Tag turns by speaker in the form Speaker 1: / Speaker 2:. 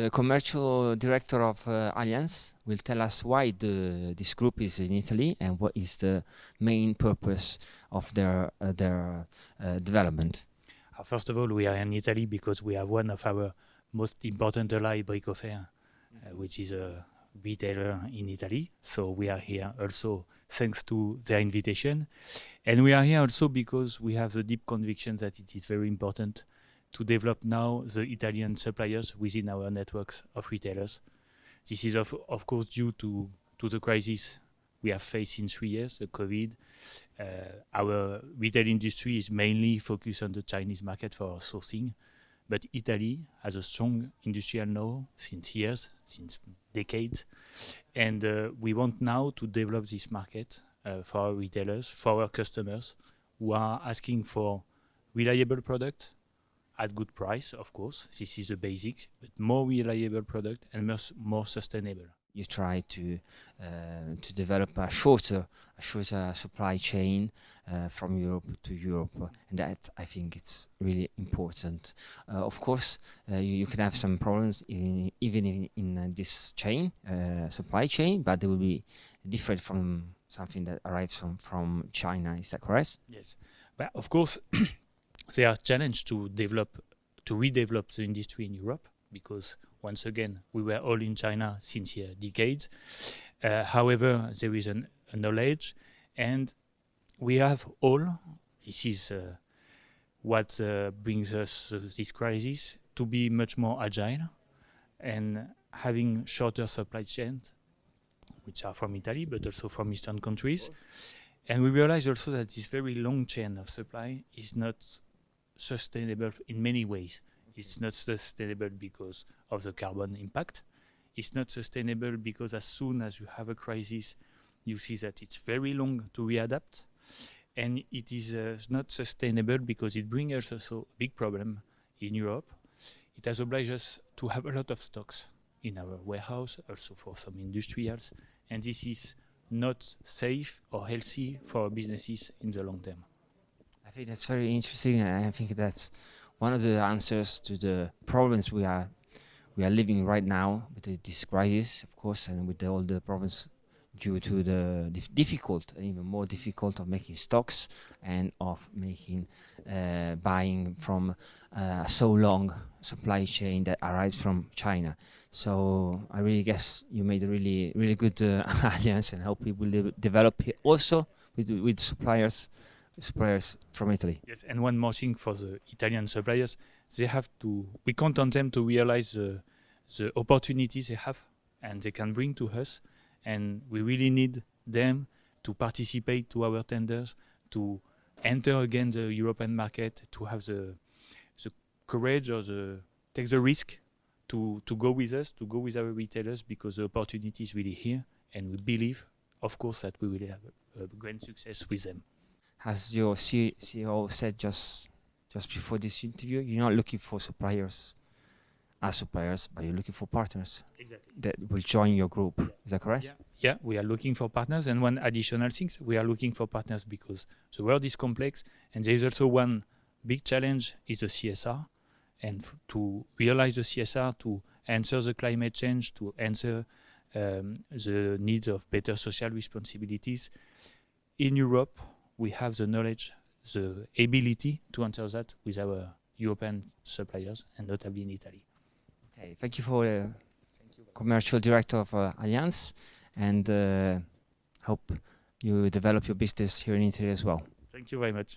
Speaker 1: The commercial director of Allianz will tell us why this group is in Italy and what is the main purpose of their development.
Speaker 2: First of all, we are in Italy because we have one of our most important ally, Briconight, which is a retailer in Italy. So we are here also thanks to their invitation. And we are here also because we have the deep conviction that it is very important to develop now the Italian suppliers within our networks of retailers. This is of course due to the crisis we have faced in 3 years, the COVID. Our retail industry is mainly focused on the Chinese market for sourcing, but Italy has a strong industrial know since years, since decades, and we want now to develop this market for our retailers, for our customers who are asking for reliable product at good price, of course. This is the basics, but more reliable product and more sustainable.
Speaker 1: You try to develop a shorter supply chain from Europe to Europe, and that I think it's really important. Of course, you can have some problems even in this chain, supply chain, but they will be different from something that arrives from China. Is that correct?
Speaker 2: Yes, but of course, they are challenged to redevelop the industry in Europe because, once again, we were all in China since decades. However, there is a knowledge, and we have all, this is what brings us this crisis, to be much more agile and having shorter supply chains, which are from Italy, but also from Eastern countries. And we realize also that this very long chain of supply is not sustainable in many ways. It's not sustainable because of the carbon impact. It's not sustainable because as soon as you have a crisis, you see that it's very long to readapt. And it is not sustainable because it brings us also a big problem in Europe. It has obliged us to have a lot of stocks in our warehouse, also for some industrials. And this is not safe or healthy for our businesses in the long term.
Speaker 1: I think that's very interesting, and I think that's one of the answers to the problems we are living right now with this crisis, of course, and with all the problems due to the difficult and even more difficult of making stocks and of making buying from so long supply chain that arrives from China. So I really guess you made a really good alliance, and hope we will develop here also with suppliers from Italy.
Speaker 2: Yes, and one more thing for the Italian suppliers, we count on them to realize the opportunities they have and they can bring to us, and we really need them to participate to our tenders, to enter again the European market, to have the courage or take the risk to go with us, to go with our retailers, because the opportunity is really here, and we believe, of course, that we will have a great success with them.
Speaker 1: As your CEO said just before this interview, you're not looking for suppliers as suppliers, but you're looking for partners.
Speaker 2: Exactly.
Speaker 1: That will join your group. Yeah. Is that correct?
Speaker 2: Yeah, we are looking for partners. And one additional thing, we are looking for partners because the world is complex, and there is also one big challenge is the CSR. And to realize the CSR, to answer the climate change, to answer the needs of better social responsibilities, in Europe, we have the knowledge, the ability to answer that with our European suppliers, and notably in Italy.
Speaker 1: Okay, thank you for the commercial director of Allianz, and hope you develop your business here in Italy as well.
Speaker 2: Thank you very much.